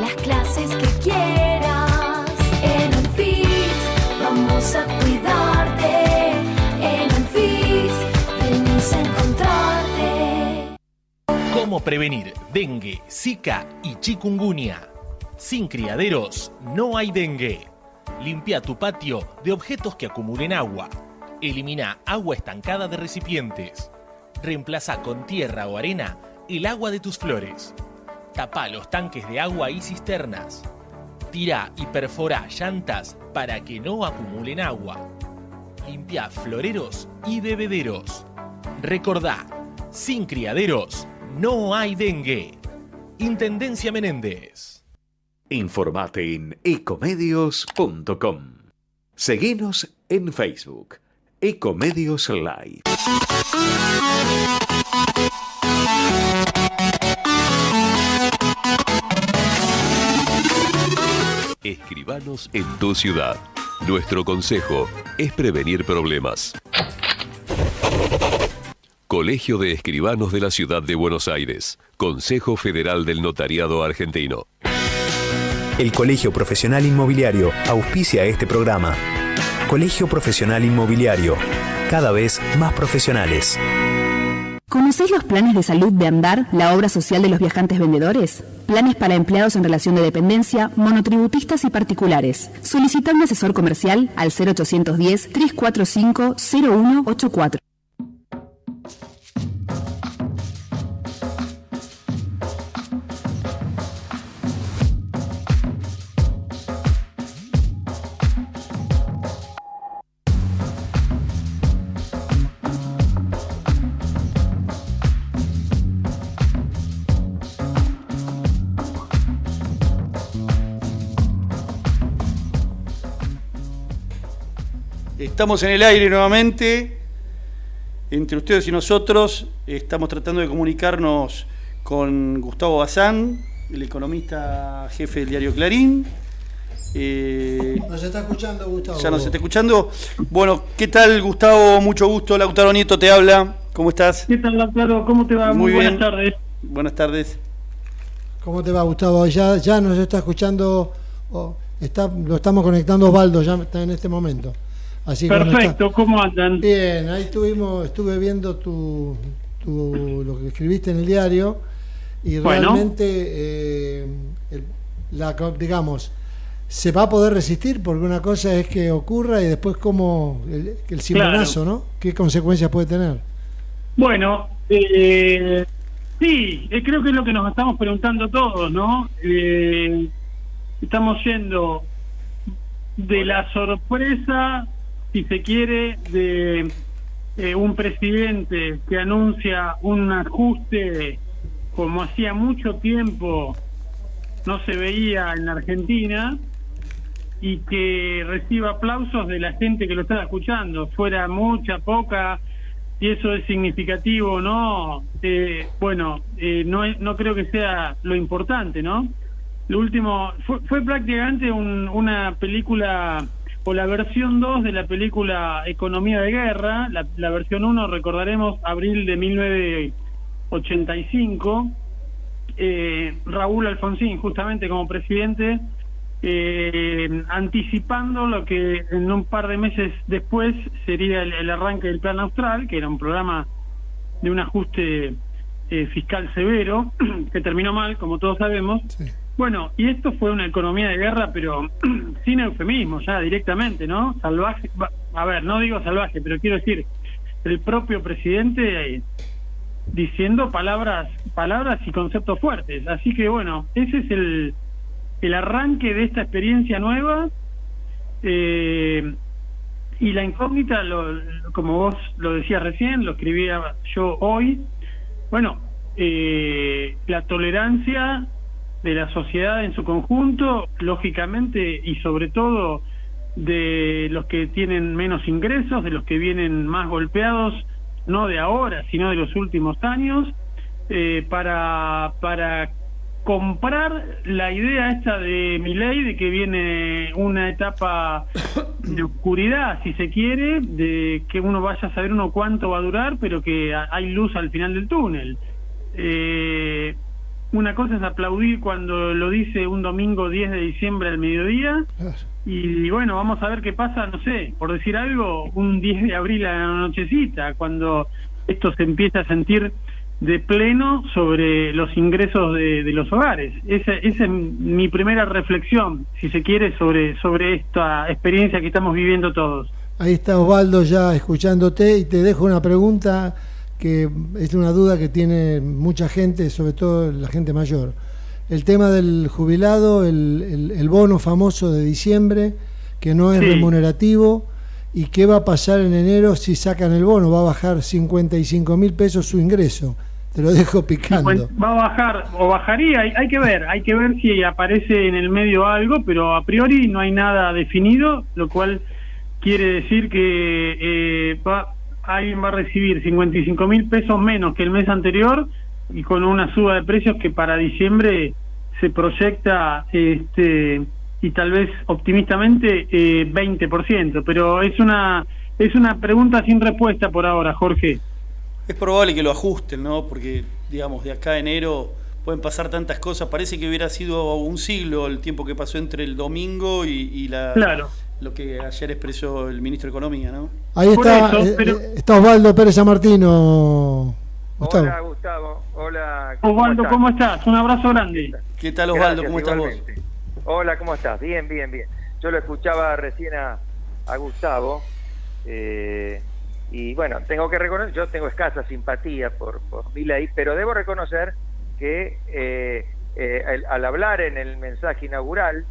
Las clases que quieras en Unfit, vamos a cuidarte. En Unfit, venís a encontrarte. ¿Cómo prevenir dengue, zika y chikungunya? Sin criaderos no hay dengue. Limpia tu patio de objetos que acumulen agua. Elimina agua estancada de recipientes. Reemplaza con tierra o arena el agua de tus flores. Tapa los tanques de agua y cisternas. Tira y perfora llantas para que no acumulen agua. Limpia floreros y bebederos. Recordá, sin criaderos no hay dengue. Intendencia Menéndez. Informate en ecomedios.com. Seguinos en Facebook. Ecomedios Live. Escribanos en tu ciudad. Nuestro consejo es prevenir problemas. Colegio de Escribanos de la Ciudad de Buenos Aires. Consejo Federal del Notariado Argentino. El Colegio Profesional Inmobiliario auspicia este programa. Colegio Profesional Inmobiliario, cada vez más profesionales. ¿Conocéis los planes de salud de Andar, la obra social de los viajantes vendedores? Planes para empleados en relación de dependencia, monotributistas y particulares. Solicita un asesor comercial al 0810-345-0184. Estamos en el aire nuevamente, entre ustedes y nosotros. Estamos tratando de comunicarnos con Gustavo Bazán, el economista jefe del diario Clarín. Nos está escuchando, Gustavo. Ya nos está escuchando. Bueno, ¿qué tal, Gustavo? Mucho gusto. Lautaro Nieto te habla. ¿Cómo estás? ¿Qué tal, Lautaro? ¿Cómo te va? Muy buenas bien. Tardes. Buenas tardes. ¿Cómo te va, Gustavo? Ya nos está escuchando, lo estamos conectando Osvaldo, ya está en este momento. Así perfecto, ¿cómo andan? Bien, ahí estuve viendo lo que escribiste en el diario y realmente digamos, se va a poder resistir, porque una cosa es que ocurra y después como el cimbronazo, ¿no? ¿Qué consecuencias puede tener? Bueno, sí, creo que es lo que nos estamos preguntando todos, ¿no? Estamos yendo de la sorpresa, si se quiere, de un presidente que anuncia un ajuste como hacía mucho tiempo no se veía en la Argentina, y que reciba aplausos de la gente que lo está escuchando, fuera mucha, poca, si eso es significativo o no, no creo que sea lo importante, ¿no? Lo último fue prácticamente una película, o la versión 2 de la película Economía de Guerra. La versión 1, recordaremos, abril de 1985, Raúl Alfonsín justamente como presidente, anticipando lo que en un par de meses después sería el arranque del Plan Austral, que era un programa de un ajuste fiscal severo, que terminó mal, como todos sabemos. Sí. Bueno, y esto fue una economía de guerra, pero sin eufemismo, ya directamente, ¿no? Salvaje, a ver, no digo salvaje, pero quiero decir, el propio presidente diciendo palabras y conceptos fuertes. Así que bueno, ese es el arranque de esta experiencia nueva, y la incógnita, como vos lo decías recién, lo escribía yo hoy, bueno, la tolerancia de la sociedad en su conjunto, lógicamente, y sobre todo de los que tienen menos ingresos, de los que vienen más golpeados, no de ahora, sino de los últimos años, para comprar la idea esta de Milei de que viene una etapa de oscuridad, si se quiere, de que uno vaya a saber cuánto va a durar, pero que hay luz al final del túnel. Una cosa es aplaudir cuando lo dice un domingo 10 de diciembre al mediodía, y bueno, vamos a ver qué pasa, no sé, por decir algo, un 10 de abril a la nochecita, cuando esto se empieza a sentir de pleno sobre los ingresos de los hogares. Esa es mi primera reflexión, si se quiere, sobre esta experiencia que estamos viviendo todos. Ahí está Osvaldo ya escuchándote, y te dejo una pregunta que es una duda que tiene mucha gente, sobre todo la gente mayor. El tema del jubilado, el bono famoso de diciembre, que no es remunerativo, y qué va a pasar en enero si sacan el bono. Va a bajar 55.000 pesos su ingreso. Te lo dejo picando. Va a bajar, o bajaría, hay que ver si aparece en el medio algo, pero a priori no hay nada definido, lo cual quiere decir que alguien va a recibir 55.000 pesos menos que el mes anterior, y con una suba de precios que para diciembre se proyecta, y tal vez optimistamente 20%, pero es una pregunta sin respuesta por ahora, Jorge. Es probable que lo ajusten, ¿no? Porque, digamos, de acá a enero pueden pasar tantas cosas. Parece que hubiera sido un siglo el tiempo que pasó entre el domingo y lo que ayer expresó el ministro de Economía, ¿no? Ahí está, está Osvaldo Pérez Sammartino. Gustavo. Hola, Gustavo. Hola. Osvaldo, ¿cómo estás? Un abrazo grande. ¿Qué tal, Osvaldo? ¿Cómo estás vos? Hola, ¿cómo estás? Bien. Yo lo escuchaba recién a Gustavo, y bueno, tengo que reconocer, yo tengo escasa simpatía por Milei, pero debo reconocer que al hablar en el mensaje inaugural,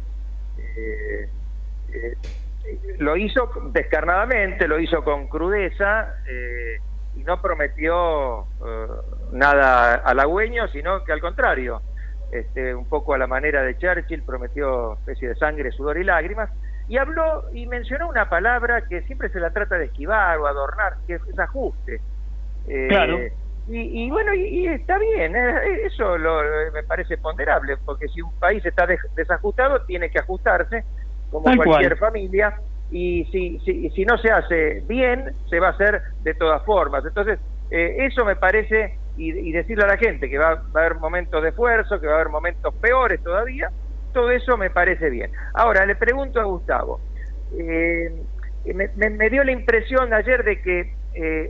lo hizo descarnadamente, lo hizo con crudeza, y no prometió nada halagüeño, sino que al contrario, un poco a la manera de Churchill, prometió especie de sangre, sudor y lágrimas, y habló y mencionó una palabra que siempre se la trata de esquivar o adornar, que es ajuste. Claro. Y bueno, y está bien, eso me parece ponderable, porque si un país está desajustado, tiene que ajustarse, como cualquier familia, y si no se hace bien, se va a hacer de todas formas. Entonces, eso me parece, y decirle a la gente que va a haber momentos de esfuerzo, que va a haber momentos peores todavía, todo eso me parece bien. Ahora, le pregunto a Gustavo, me dio la impresión ayer de que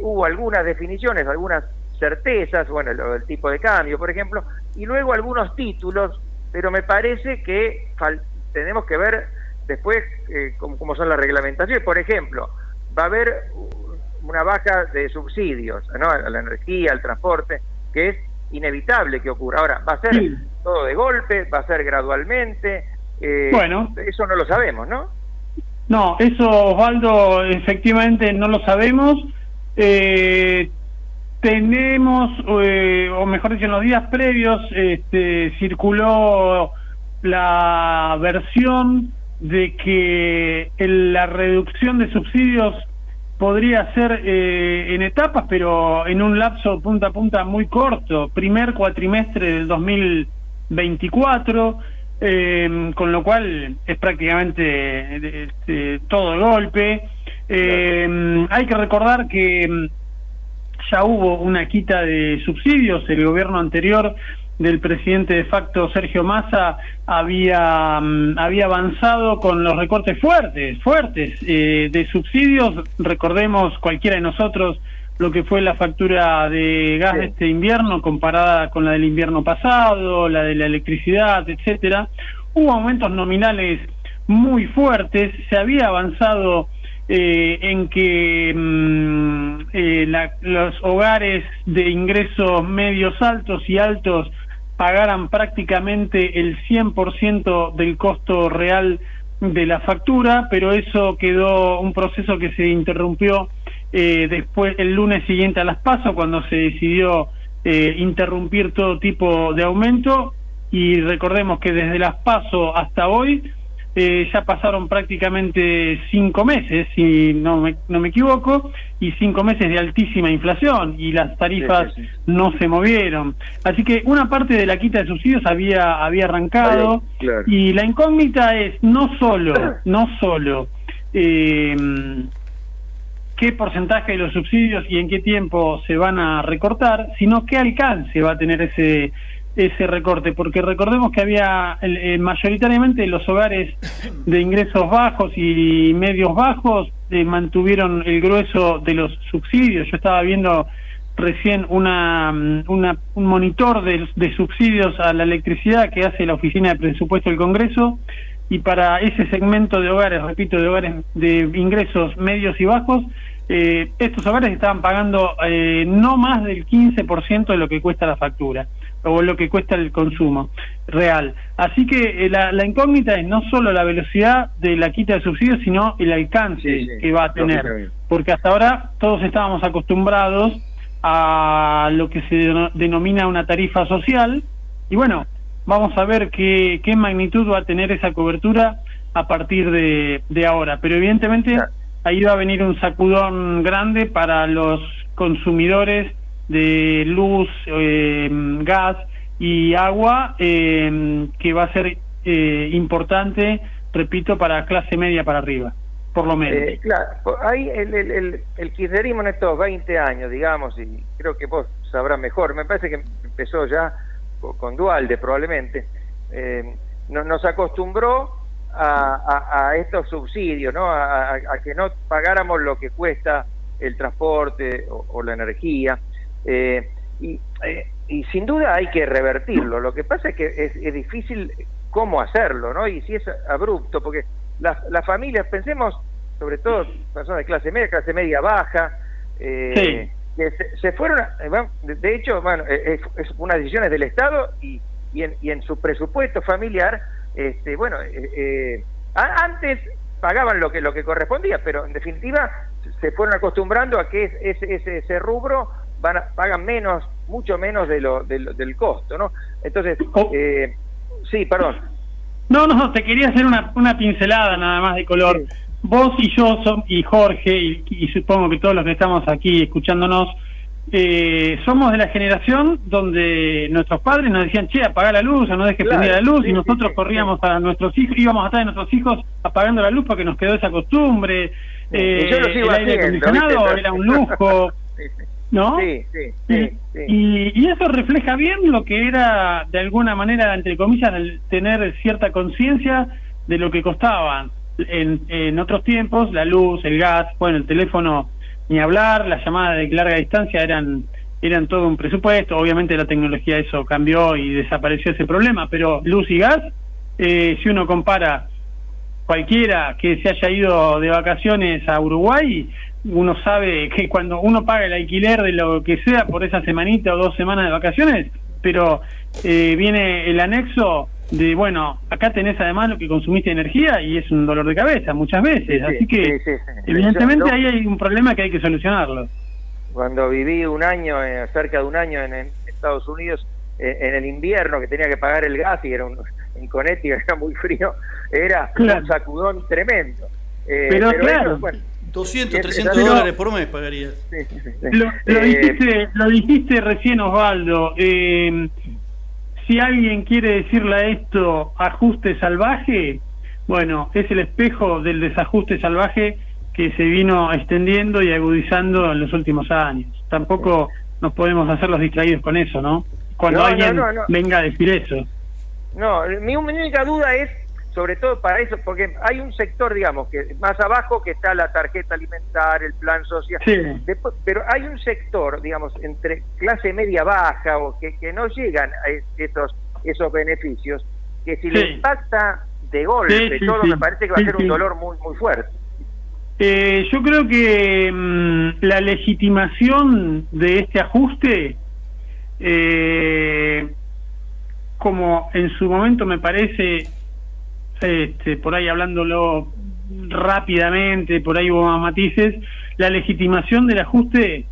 hubo algunas definiciones, algunas certezas, bueno, el tipo de cambio, por ejemplo, y luego algunos títulos, pero me parece que tenemos que ver después cómo son las reglamentaciones. Por ejemplo, va a haber una baja de subsidios, ¿no?, a la energía, al transporte, que es inevitable que ocurra. Ahora, ¿va a ser todo de golpe? ¿Va a ser gradualmente? Bueno, eso no lo sabemos, ¿no? No, eso, Osvaldo, efectivamente no lo sabemos. Tenemos, o mejor dicho, en los días previos circuló la versión de que la reducción de subsidios podría ser en etapas, pero en un lapso punta a punta muy corto, primer cuatrimestre del 2024, con lo cual es prácticamente todo de golpe. Hay que recordar que ya hubo una quita de subsidios. El gobierno anterior del presidente de facto Sergio Massa había avanzado con los recortes fuertes de subsidios. Recordemos cualquiera de nosotros lo que fue la factura de gas de este invierno comparada con la del invierno pasado, la de la electricidad, etcétera. Hubo aumentos nominales muy fuertes. Se había avanzado en que los hogares de ingresos medios altos y altos pagaran prácticamente el 100% del costo real de la factura, pero eso quedó un proceso que se interrumpió después, el lunes siguiente a las PASO, cuando se decidió interrumpir todo tipo de aumento. Y recordemos que desde las PASO hasta hoy ya pasaron prácticamente 5 meses, si no me equivoco, y 5 meses de altísima inflación, y las tarifas no se movieron. Así que una parte de la quita de subsidios había arrancado, y la incógnita es no solo qué porcentaje de los subsidios y en qué tiempo se van a recortar, sino qué alcance va a tener ese recorte, porque recordemos que había mayoritariamente los hogares de ingresos bajos y medios bajos mantuvieron el grueso de los subsidios. Yo estaba viendo recién un monitor de subsidios a la electricidad que hace la Oficina de Presupuesto del Congreso, y para ese segmento de hogares, repito, de hogares de ingresos medios y bajos, estos hogares estaban pagando no más del 15% de lo que cuesta la factura, o lo que cuesta el consumo real. Así que la incógnita es no solo la velocidad de la quita de subsidios, sino el alcance que va a tener, porque hasta ahora todos estábamos acostumbrados a lo que se denomina una tarifa social, y bueno, vamos a ver qué magnitud va a tener esa cobertura a partir de ahora, pero evidentemente ahí va a venir un sacudón grande para los consumidores de luz, gas y agua, que va a ser importante, repito, para clase media para arriba, por lo menos. Claro, ahí el kirchnerismo en estos 20 años, digamos, y creo que vos sabrás mejor, me parece que empezó ya con Duhalde probablemente, nos acostumbró a estos subsidios, ¿no? A que no pagáramos lo que cuesta el transporte o la energía. Y sin duda hay que revertirlo. Lo que pasa es que es difícil cómo hacerlo, ¿no? Y si es abrupto, porque las familias, pensemos sobre todo personas de clase media baja, que se fueron de hecho, bueno, es una decisión del Estado y en su presupuesto familiar, antes pagaban lo que correspondía, pero en definitiva se fueron acostumbrando a que ese rubro pagan menos, mucho menos del costo, ¿no? Entonces, sí, perdón. No, te quería hacer una pincelada nada más de color. Sí. Vos y yo, y Jorge, y supongo que todos los que estamos aquí escuchándonos, somos de la generación donde nuestros padres nos decían, che, apaga la luz, o no dejes prendida la luz, y nosotros corríamos a nuestros hijos, íbamos atrás de nuestros hijos apagando la luz porque nos quedó esa costumbre. Yo lo sigo el aire acondicionado era un lujo, ¿no? Sí. Y eso refleja bien lo que era, de alguna manera, entre comillas, el tener cierta conciencia de lo que costaban en otros tiempos la luz, el gas, bueno, el teléfono ni hablar, las llamadas de larga distancia eran todo un presupuesto. Obviamente la tecnología eso cambió y desapareció ese problema, pero luz y gas, si uno compara cualquiera que se haya ido de vacaciones a Uruguay, uno sabe que cuando uno paga el alquiler de lo que sea por esa semanita o 2 semanas de vacaciones, pero viene el anexo de, bueno, acá tenés además lo que consumiste de energía, y es un dolor de cabeza muchas veces, así que evidentemente ahí hay un problema que hay que solucionarlo. Cuando viví cerca de un año en Estados Unidos, en el invierno, que tenía que pagar el gas, y en Connecticut era muy frío, era un sacudón tremendo. Pero claro, bueno, 200, 300 dólares por mes pagarías. Lo dijiste recién, Osvaldo. Si alguien quiere decirle a esto ajuste salvaje, bueno, es el espejo del desajuste salvaje que se vino extendiendo y agudizando en los últimos años. Tampoco nos podemos hacer los distraídos con eso, ¿no? Cuando alguien venga a decir eso. No, mi única duda es, sobre todo para eso, porque hay un sector, digamos, que más abajo que está la tarjeta alimentar, el plan social, después, pero hay un sector, digamos, entre clase media baja o que no llegan a esos beneficios, que si le impacta de golpe me parece que va a ser un dolor muy muy fuerte. Yo creo que la legitimación de este ajuste, como en su momento me parece, por ahí hablándolo rápidamente, por ahí hubo matices, la legitimación del ajuste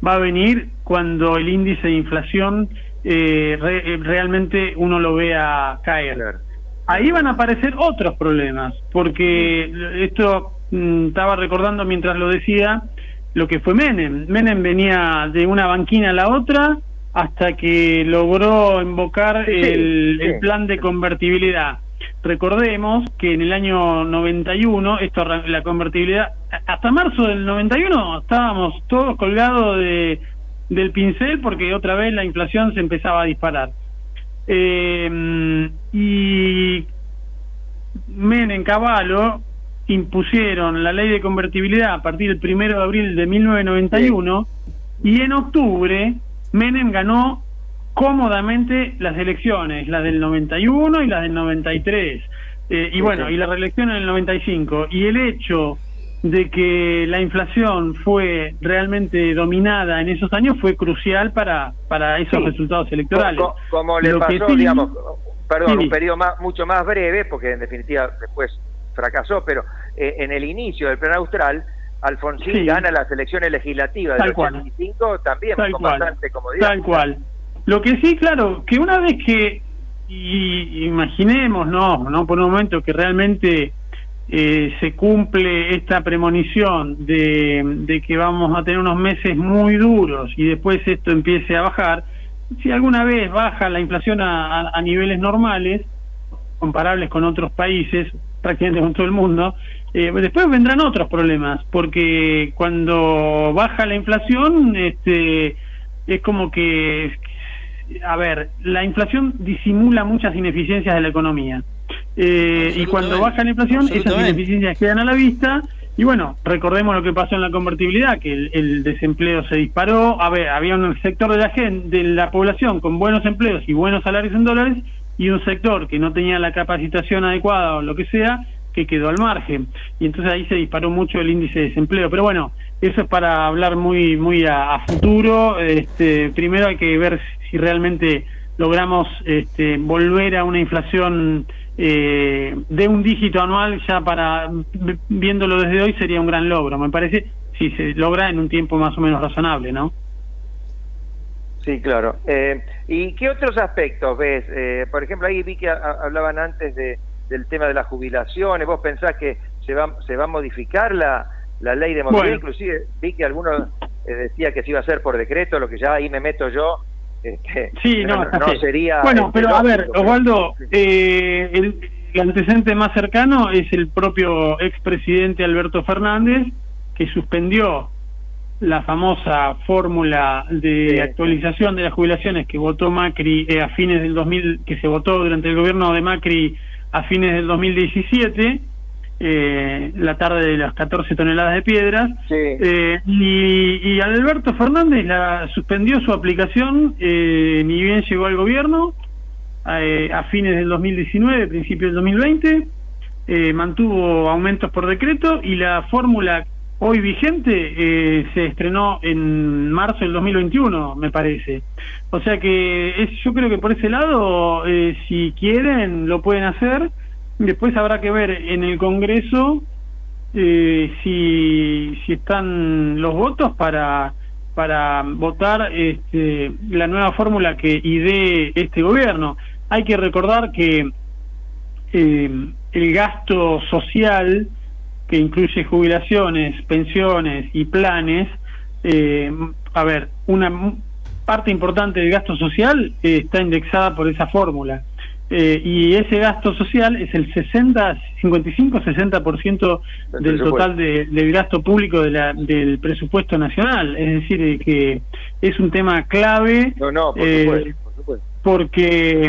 va a venir cuando el índice de inflación realmente uno lo vea caer. Claro. Ahí van a aparecer otros problemas, porque esto estaba recordando mientras lo decía, lo que fue Menem. Menem venía de una banquina a la otra hasta que logró invocar el plan de convertibilidad. Recordemos que en el año 91, la convertibilidad, hasta marzo del 91 estábamos todos colgados del pincel porque otra vez la inflación se empezaba a disparar. Y Menem, Cavallo impusieron la ley de convertibilidad a partir del 1 de abril de 1991 y en octubre Menem ganó cómodamente las elecciones, las del 91 y las del 93, y bueno, y la reelección en el 95, y el hecho de que la inflación fue realmente dominada en esos años fue crucial para esos resultados electorales. Como le pasó, digamos, un periodo mucho más breve, porque en definitiva después fracasó, pero en el inicio del plan austral, Alfonsín gana las elecciones legislativas del 85 también con bastante comodidad. Tal cual. Lo que sí, claro, que una vez que, imaginemos, no por un momento que realmente se cumple esta premonición de que vamos a tener unos meses muy duros y después esto empiece a bajar, si alguna vez baja la inflación a niveles normales, comparables con otros países, prácticamente con todo el mundo, después vendrán otros problemas, porque cuando baja la inflación, es como que, a ver, la inflación disimula muchas ineficiencias de la economía, y cuando baja la inflación esas ineficiencias quedan a la vista. Y bueno, recordemos lo que pasó en la convertibilidad, que el desempleo se disparó. A ver, había un sector de la población con buenos empleos y buenos salarios en dólares, y un sector que no tenía la capacitación adecuada o lo que sea, que quedó al margen, y entonces ahí se disparó mucho el índice de desempleo. Pero bueno, eso es para hablar muy a futuro. Primero hay que ver si realmente logramos volver a una inflación de un dígito anual. Ya para viéndolo desde hoy sería un gran logro, me parece, si se logra en un tiempo más o menos razonable, ¿no? Sí, claro. ¿Y qué otros aspectos ves? Por ejemplo, ahí vi que hablaban antes del tema de las jubilaciones. ¿Vos pensás que se va a modificar la ley de movilidad? Bueno, inclusive vi que algunos decía que se iba a hacer por decreto, lo que ya ahí me meto yo. No sería... Bueno, pero a ver, Osvaldo, el antecedente más cercano es el propio expresidente Alberto Fernández, que suspendió la famosa fórmula de actualización de las jubilaciones que votó Macri a fines del 2000, que se votó durante el gobierno de Macri a fines del 2017, la tarde de las 14 toneladas de piedras. Y Alberto Fernández suspendió su aplicación, ni bien llegó al gobierno, a fines del 2019, principios del 2020, mantuvo aumentos por decreto, y la fórmula hoy vigente se estrenó en marzo del 2021, me parece. O sea que yo creo que por ese lado, si quieren, lo pueden hacer. Después habrá que ver en el Congreso si están los votos para votar la nueva fórmula que idee este gobierno. Hay que recordar que el gasto social que incluye jubilaciones, pensiones y planes, una parte importante del gasto social está indexada por esa fórmula. Y ese gasto social es el 55-60% del total del gasto público del presupuesto nacional. Es decir, que es un tema clave. Por supuesto. Porque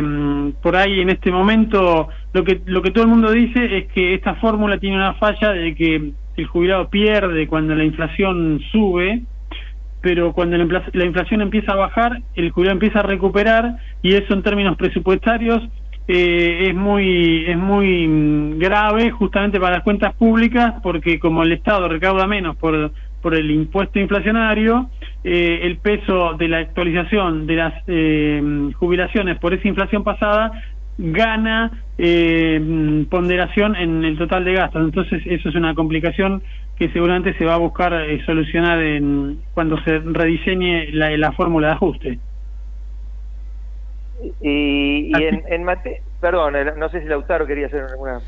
por ahí en este momento lo que todo el mundo dice es que esta fórmula tiene una falla de que el jubilado pierde cuando la inflación sube, pero cuando la inflación empieza a bajar, el jubilado empieza a recuperar, y eso en términos presupuestarios es muy grave justamente para las cuentas públicas, porque como el Estado recauda menos por el impuesto inflacionario, el peso de la actualización de las jubilaciones por esa inflación pasada gana ponderación en el total de gastos. Entonces eso es una complicación que seguramente se va a buscar solucionar cuando se rediseñe la fórmula de ajuste. Y en materia, perdón, no sé si Lautaro quería hacer alguna...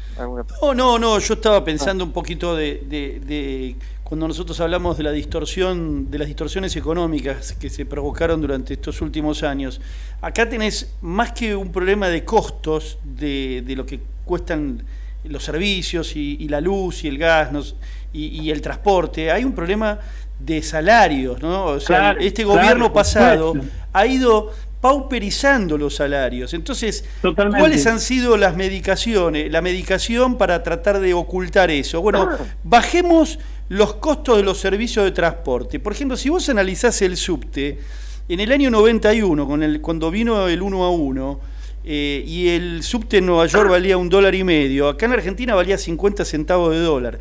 No, yo estaba pensando un poquito de cuando nosotros hablamos de las distorsiones económicas que se provocaron durante estos últimos años. Acá tenés más que un problema de costos de lo que cuestan los servicios y la luz y el gas y el transporte. Hay un problema de salarios, ¿no? O sea, este gobierno pasado ha ido pauperizando los salarios. Entonces, ¿cuáles han sido las medicaciones? La medicación para tratar de ocultar eso. Bueno, bajemos los costos de los servicios de transporte. Por ejemplo, si vos analizás el subte, en el año 91, cuando vino el 1 a 1, y el subte en Nueva York valía $1.50, acá en Argentina valía 50 centavos de dólar.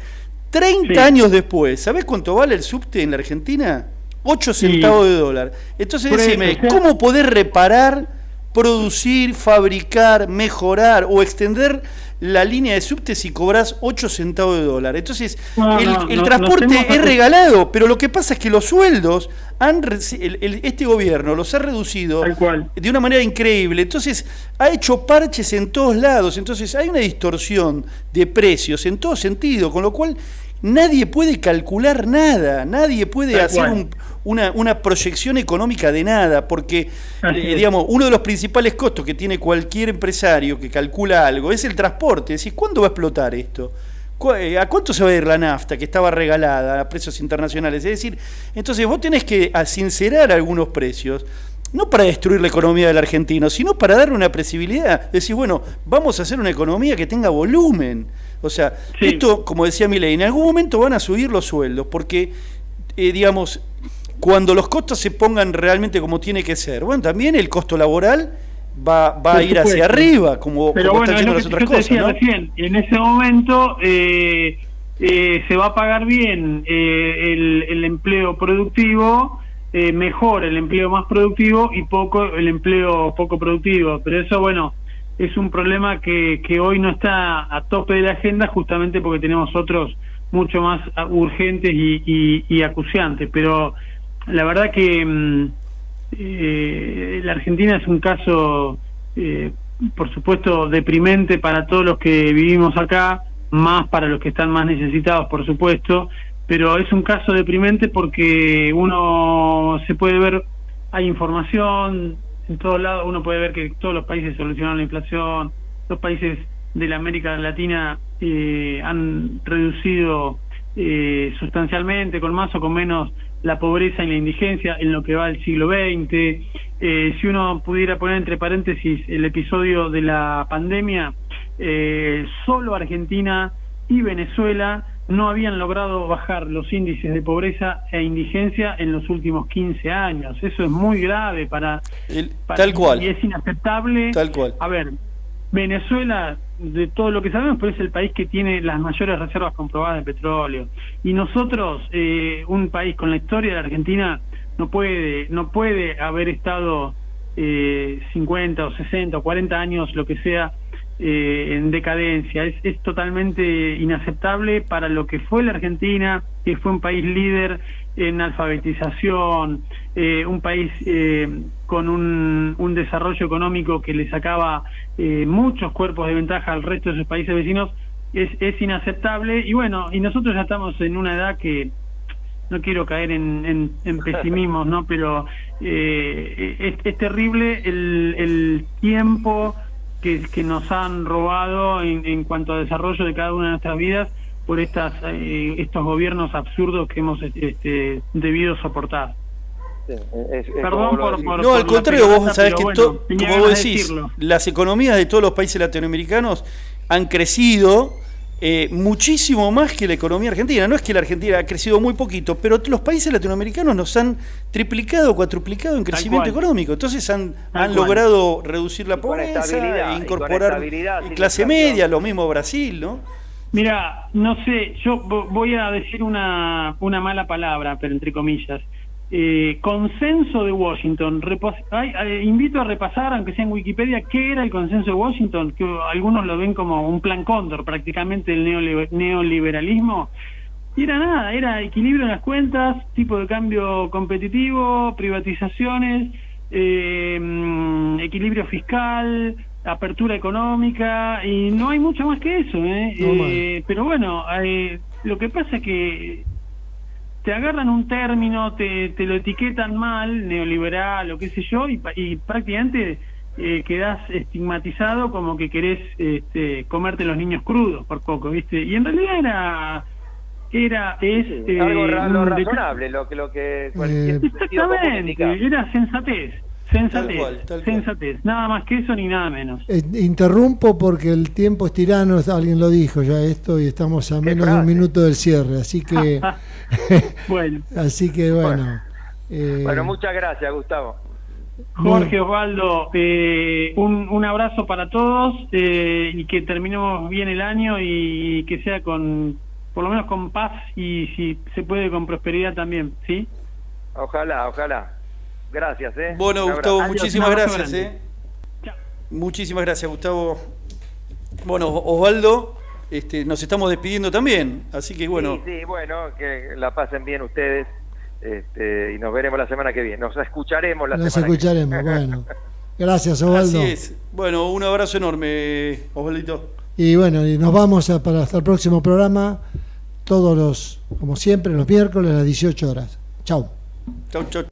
30 años después, ¿sabés cuánto vale el subte en la Argentina? 8 centavos de dólar. Entonces decime, ¿cómo poder reparar, producir, fabricar, mejorar o extender la línea de subte si cobrás 8 centavos de dólar? Entonces, el transporte es regalado, pero lo que pasa es que los sueldos, este gobierno los ha reducido de una manera increíble. Entonces, ha hecho parches en todos lados. Entonces, hay una distorsión de precios en todo sentido, con lo cual nadie puede calcular nada, nadie puede hacer una proyección económica de nada, porque digamos, uno de los principales costos que tiene cualquier empresario que calcula algo es el transporte. Es decir, ¿cuándo va a explotar esto? ¿A cuánto se va a ir la nafta que estaba regalada a precios internacionales? Es decir, entonces vos tenés que sincerar algunos precios, no para destruir la economía del argentino, sino para darle una previsibilidad. Decir, bueno, vamos a hacer una economía que tenga volumen. O sea, esto, como decía Milei, en algún momento van a subir los sueldos, porque, digamos, cuando los costos se pongan realmente como tiene que ser, bueno, también el costo laboral va a ir hacia arriba, como están yendo las otras cosas, ¿no? Recién, en ese momento se va a pagar bien el empleo productivo, mejor el empleo más productivo y poco el empleo poco productivo, pero eso, bueno, es un problema que hoy no está a tope de la agenda, justamente porque tenemos otros mucho más urgentes y acuciantes. Pero la verdad que la Argentina es un caso, por supuesto, deprimente para todos los que vivimos acá, más para los que están más necesitados, por supuesto, pero es un caso deprimente porque uno se puede ver, hay información en todos lados, uno puede ver que todos los países solucionaron la inflación, los países de la América Latina han reducido sustancialmente, con más o con menos, la pobreza y la indigencia en lo que va del siglo XX. Si uno pudiera poner entre paréntesis el episodio de la pandemia, solo Argentina y Venezuela no habían logrado bajar los índices de pobreza e indigencia en los últimos 15 años. Eso es muy grave para tal cual. Y es inaceptable. Tal cual. A ver, Venezuela, de todo lo que sabemos, pues es el país que tiene las mayores reservas comprobadas de petróleo. Y nosotros, un país con la historia de la Argentina, no puede haber estado 50 o 60 o 40 años, lo que sea, en decadencia. Es totalmente inaceptable para lo que fue la Argentina, que fue un país líder en alfabetización, un país con un desarrollo económico que le sacaba muchos cuerpos de ventaja al resto de sus países vecinos. es inaceptable. Y bueno, y nosotros ya estamos en una edad que no quiero caer en pesimismos, ¿no? Pero es terrible el tiempo que nos han robado en cuanto a desarrollo de cada una de nuestras vidas por estos gobiernos absurdos que hemos debido soportar. Perdón por no, al contrario, vos sabés que bueno, como vos decís, las economías de todos los países latinoamericanos han crecido muchísimo más que la economía argentina. No es que la Argentina ha crecido muy poquito, pero los países latinoamericanos nos han triplicado, cuatriplicado en crecimiento económico. Entonces han logrado reducir la pobreza, incorporar clase media, lo mismo Brasil, ¿no? Mira, no sé, yo voy a decir una mala palabra, pero entre comillas. Consenso de Washington. Invito a repasar, aunque sea en Wikipedia, qué era el consenso de Washington, que algunos lo ven como un plan Cóndor, prácticamente el neoliberalismo. Y era nada, era equilibrio en las cuentas, tipo de cambio competitivo, privatizaciones, equilibrio fiscal, apertura económica, y no hay mucho más que eso, pero bueno, lo que pasa es que te agarran un término, te lo etiquetan mal, neoliberal o qué sé yo, y prácticamente quedás estigmatizado como que querés comerte los niños crudos por poco, ¿viste? Y en realidad es algo razonable, lo que exactamente, era sensatez, nada más que eso ni nada menos. Interrumpo porque el tiempo es tirano, alguien lo dijo ya esto, y estamos a menos de un minuto del cierre, así que bueno. Así que bueno. Bueno, muchas gracias, Gustavo. Jorge, Osvaldo, un abrazo para todos, y que terminemos bien el año y que sea por lo menos con paz, y si se puede con prosperidad también, ¿sí? Ojalá. Gracias, Bueno, Gustavo, muchísimas gracias, Muchísimas gracias, Gustavo. Bueno, Osvaldo, nos estamos despidiendo también, así que bueno. Sí, bueno, que la pasen bien ustedes, y nos veremos la semana que viene. Nos escucharemos la semana que viene. Bueno. Gracias, Osvaldo. Así es. Bueno, un abrazo enorme, Osvaldito. Y bueno, y nos vamos hasta el próximo programa, como siempre, los miércoles a las 18 horas. Chau. Chau.